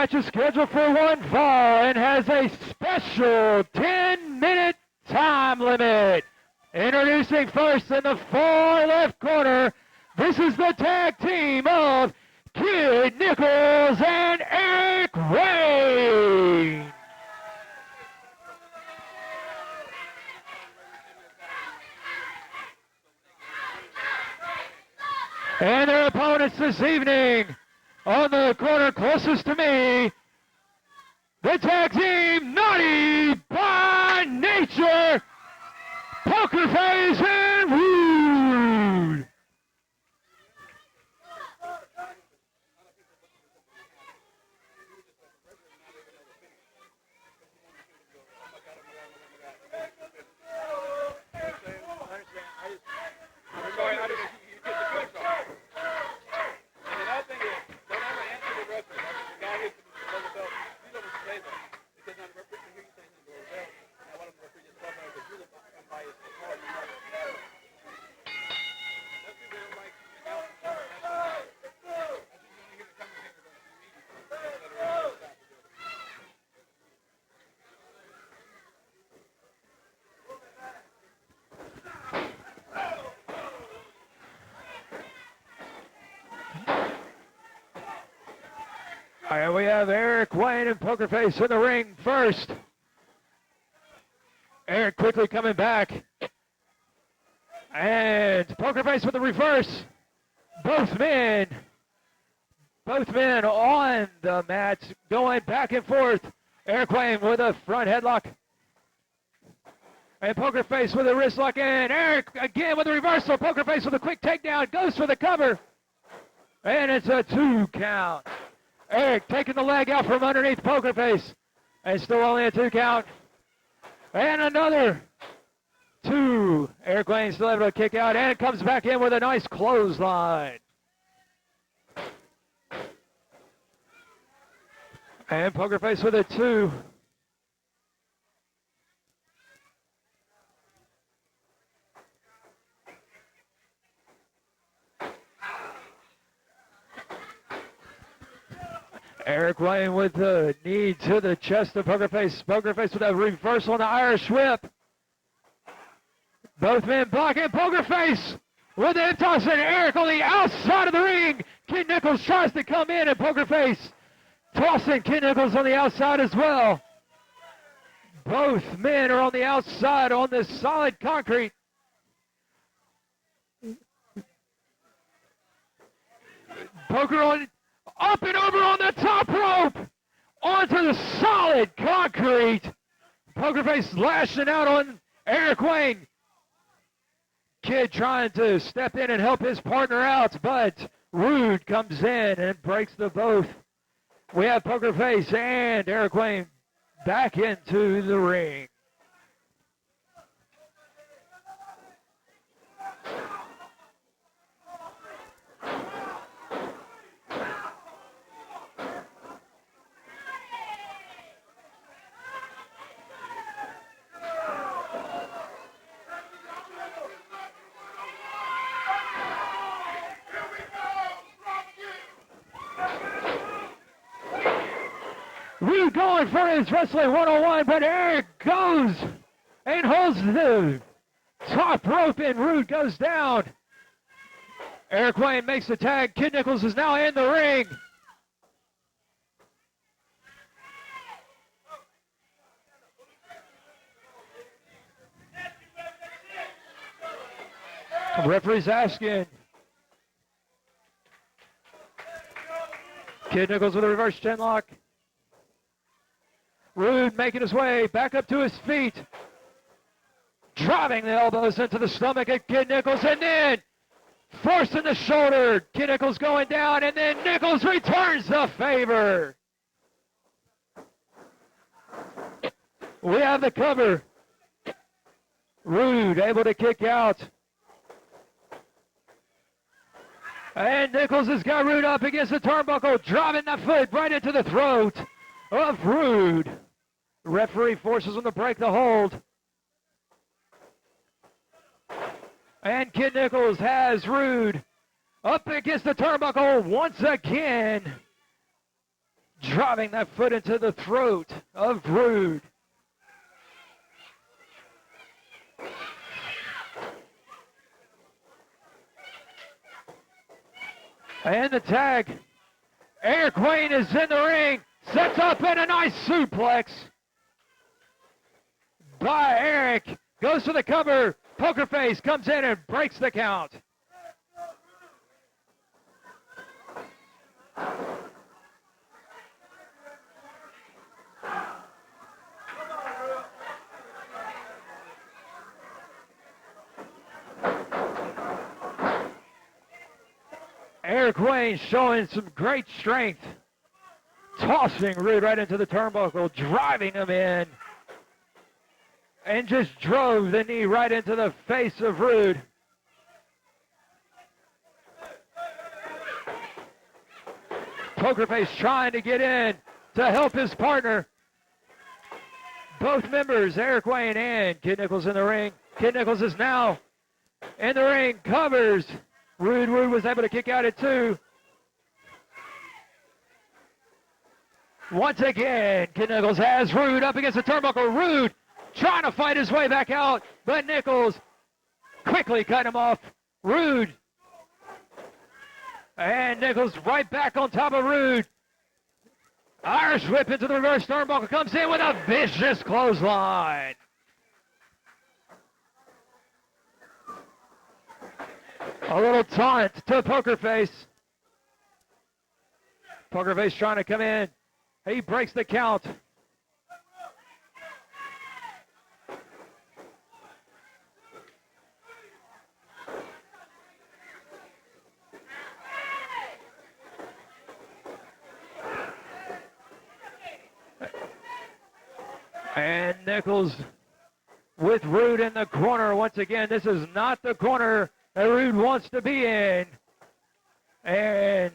match is scheduled for one fall and has a special 10-minute time limit. Introducing first in the far left corner, this is the tag team of Kid Nikels and Eric Wayne. And their opponents this evening, on the corner closest to me, the tag team Naughty by Nature, Poker Face and Rude. All right, we have Eric Wayne and Poker Face in the ring first. Eric quickly coming back. And Poker Face with the reverse. Both men on the mat going back and forth. Eric Wayne with a front headlock. And Poker Face with a wrist lock in. Eric again with a reversal. Poker Face with a quick takedown. Goes for the cover. And it's a 2 count. Eric taking the leg out from underneath Poker Face. And still only a 2 count. And another 2. Eric Wayne still able to kick out. And comes back in with a nice clothesline. And Poker Face with a 2. Eric Wayne with the knee to the chest of Poker Face. Poker Face with a reversal on the Irish whip. Both men blocking. Poker Face with the toss, and Eric on the outside of the ring. Kid Nikels tries to come in, and Poker Face tossing Kid Nikels on the outside as well. Both men are on the outside on this solid concrete. Poker on up and over on the top rope onto the solid concrete. Poker Face lashing out on Eric Wayne. Kid trying to step in and help his partner out, but Rude comes in and breaks the both. We have Poker Face and Eric Wayne back into the ring. Rude going for his wrestling 101, but Eric goes and holds the top rope, and Rude goes down. Eric Wayne makes the tag. Kid Nikels is now in the ring. The referee's asking. Kid Nikels with a reverse chin lock. Rude making his way back up to his feet. Driving the elbows into the stomach of Kid Nikels, and then forcing the shoulder. Kid Nikels going down, and then Nikels returns the favor. We have the cover. Rude able to kick out. And Nikels has got Rude up against the turnbuckle, driving the foot right into the throat of Rude. Referee forces him to break the hold. And Kid Nikels has Rude up against the turnbuckle once again. driving that foot into the throat of Rude. And the tag. Eric Wayne is in the ring. Sets up in a nice suplex by Eric. Goes for the cover. Poker Face comes in and breaks the count. Eric Wayne showing some great strength. Tossing Rude right into the turnbuckle, driving him in. And just drove the knee right into the face of Rude. Poker Face trying to get in to help his partner. Both members, Eric Wayne and Kid Nikels in the ring. Kid Nikels is now in the ring, covers. Rude was able to kick out at 2. Once again, Kid Nikels has Rude up against the turnbuckle. Rude trying to fight his way back out, but Nikels quickly cut him off. Rude. And Nikels right back on top of Rude. Irish whip into the reverse turnbuckle. Comes in with a vicious clothesline. A little taunt to Poker Face. Poker Face trying to come in. He breaks the count. And Nikels with Rude in the corner once again. This is not the corner that Rude wants to be in. And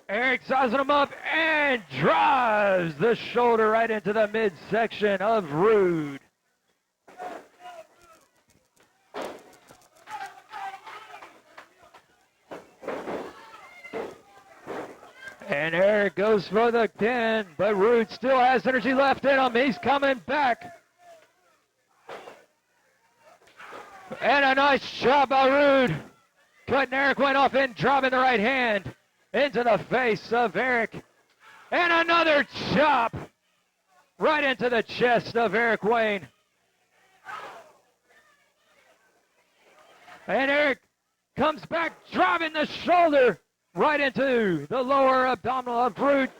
Eric sizing him up and drives the shoulder right into the midsection of Rude. And Eric goes for the pin, but Rude still has energy left in him. He's coming back. And a nice shot by Rude. Cutting Eric Wayne off and dropping the right hand into the face of Eric. And another chop right into the chest of Eric Wayne. And Eric comes back, driving the shoulder right into the lower abdominal of Rude.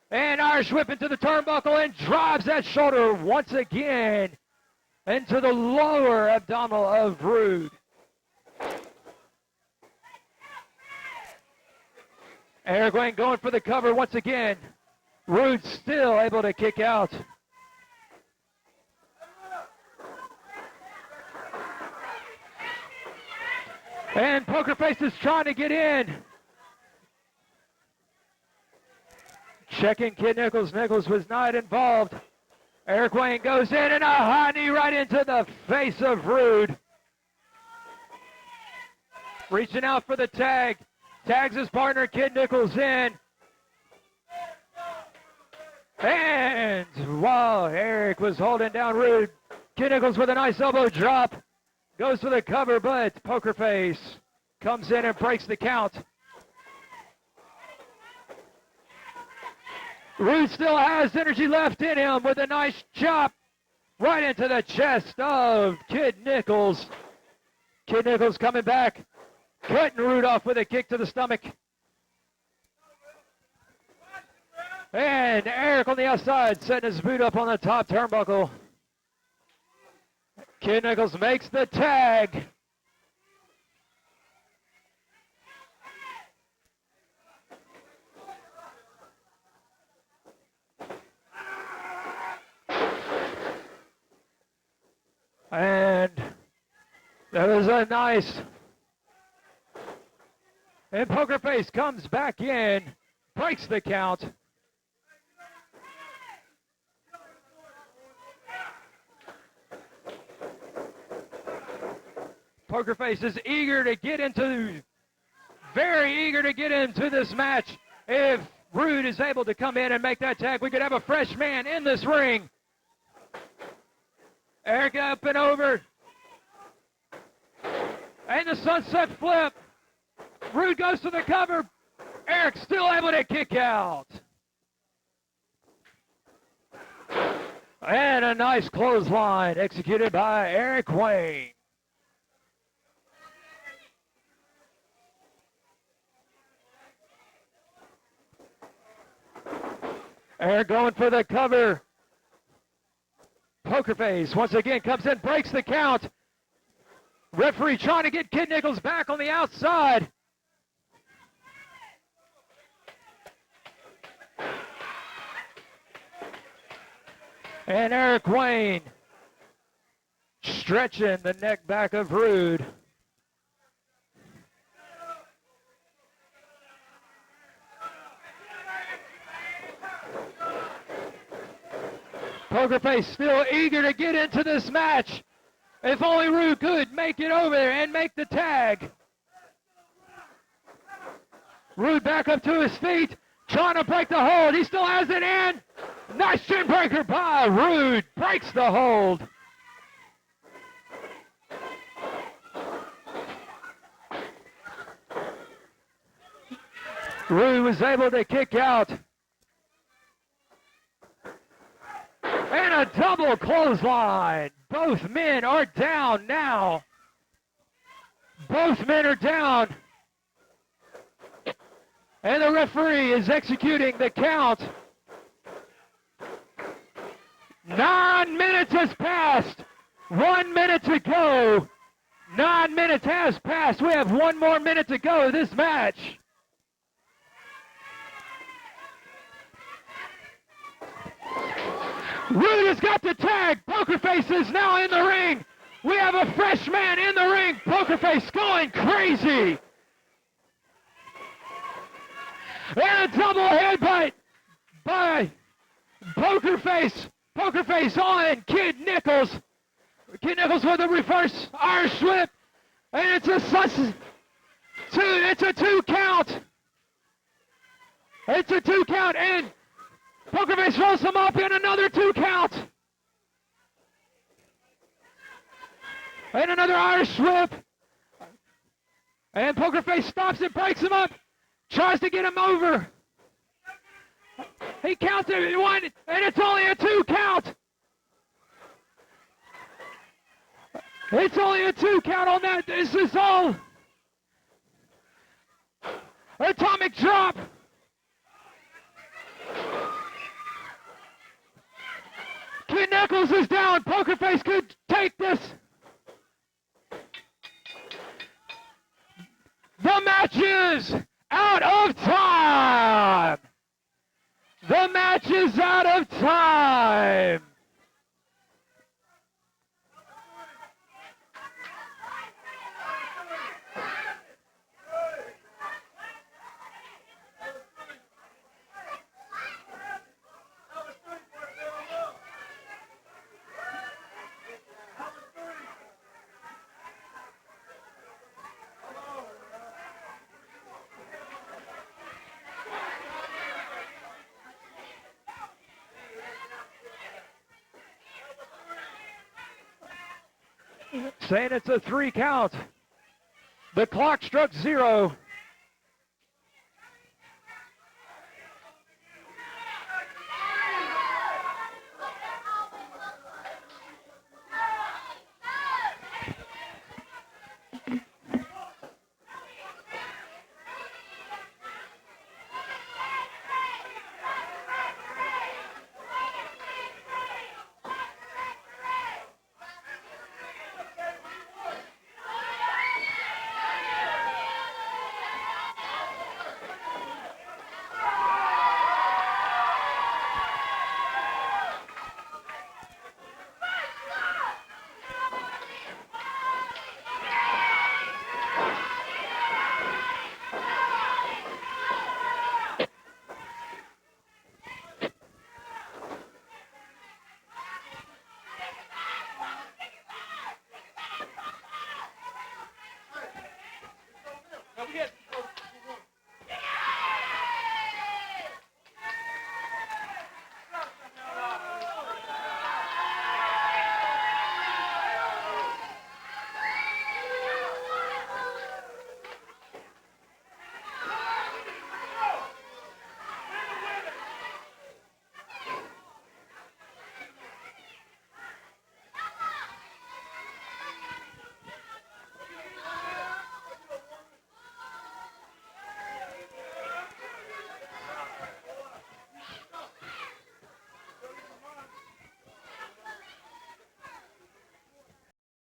And Irish whip into the turnbuckle and drives that shoulder once again into the lower abdominal of Rude. Eric Wayne going for the cover once again. Rude still able to kick out. And Poker Face is trying to get in. Checking Kid Nikels. Nikels was not involved. Eric Wayne goes in and a high knee right into the face of Rude. Reaching out for the tag. Tags his partner, Kid Nikels, in. And while Eric was holding down Rude, Kid Nikels with a nice elbow drop. Goes for the cover, but Poker Face comes in and breaks the count. Rude still has energy left in him with a nice chop right into the chest of Kid Nikels. Kid Nikels coming back, cutting Rude off with a kick to the stomach. And Eric on the outside setting his boot up on the top turnbuckle. Kid Nikels makes the tag. And that was a nice. And Poker Face comes back in, breaks the count. Poker Face is very eager to get into this match. If Rude is able to come in and make that tag, we could have a fresh man in this ring. Eric up and over. And the sunset flip. Rude goes to the cover. Eric still able to kick out. And a nice clothesline executed by Eric Wayne. Eric going for the cover. Poker Face once again comes in, breaks the count. Referee trying to get Kid Nikels back on the outside. And Eric Wayne stretching the neck back of Rude. Poker Face still eager to get into this match. If only Rude could make it over there and make the tag. Rude back up to his feet, trying to break the hold. He still has it in. Nice chin breaker by Rude. Breaks the hold. Rude was able to kick out. And a double clothesline. Both men are down now. Both men are down. And the referee is executing the count. 9 minutes has passed. 1 minute to go. 9 minutes has passed. We have 1 more minute to go in this match. Rude has got the tag. Poker Face is now in the ring. We have a fresh man in the ring. Poker Face going crazy. And a double headbutt by Poker Face. Poker Face on Kid Nikels. Kid Nikels with a reverse Irish whip. And it's a 2 count. It's a 2 count, and Poker Face rolls him up in another 2 count. And another Irish whip. And Poker Face stops it, breaks him up, tries to get him over. He counts it in 1, and it's only a 2 count. It's only a 2 count on that. This is all. Atomic drop. Kid Nikels is down. Poker Face could take this. The match is out of time. The match is out of time. Saying it's a 3 count. The clock struck 0.